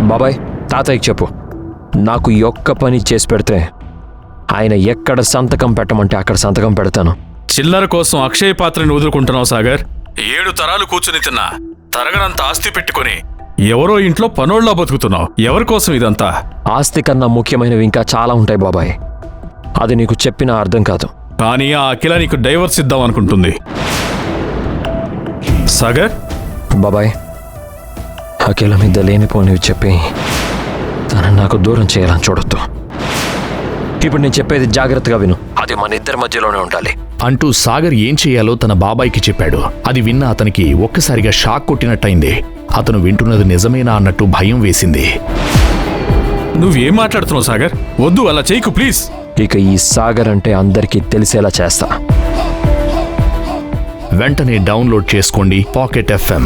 బాబాయ్, తాతయ్యకి చెప్పు, నాకు ఈ ఒక్క పని చేసి పెడితే ఆయన ఎక్కడ సంతకం పెట్టమంటే అక్కడ సంతకం పెడతాను. చిల్లర కోసం అక్షయ పాత్రని వదులుకుంటున్నావు సాగర్. 7 తరాలు కూర్చుని తిన్నా తరగనంత ఆస్తి పెట్టుకుని ఎవరో ఇంట్లో పనోళ్ళ బతుకుతున్నావు. ఎవరి కోసం ఇదంతా? ఆస్తి కన్నా ముఖ్యమైనవి ఇంకా చాలా ఉంటాయి బాబాయ్, అది నీకు చెప్పినా అర్థం కాదు. కానీ ఆ అఖిల నీకు డైవర్స్ ఇద్దాం అనుకుంటుంది. సాగర్, బాబాయ్, అఖిల మీద లేనిపోనివి చెప్పి తనని నాకు దూరం చేయాలని చూడొద్దు. ఇప్పుడు నేను చెప్పేది జాగ్రత్తగా విను, అది మన ఇద్దరి మధ్యలోనే ఉండాలి అంటూ సాగర్ ఏం చెయ్యాలో తన బాబాయికి చెప్పాడు. అది విన్న అతనికి ఒక్కసారిగా షాక్ కొట్టినట్టయింది. అతను వింటున్నది నిజమేనా అన్నట్టు భయం వేసింది. నువ్వేం మాట్లాడుతున్నావు సాగర్? వద్దు, అలా చేయకు ప్లీజ్. ఇక ఈ సాగర్ అంటే అందరికీ తెలిసేలా చేస్తా. వెంటనే డౌన్లోడ్ చేసుకోండి పాకెట్ FM.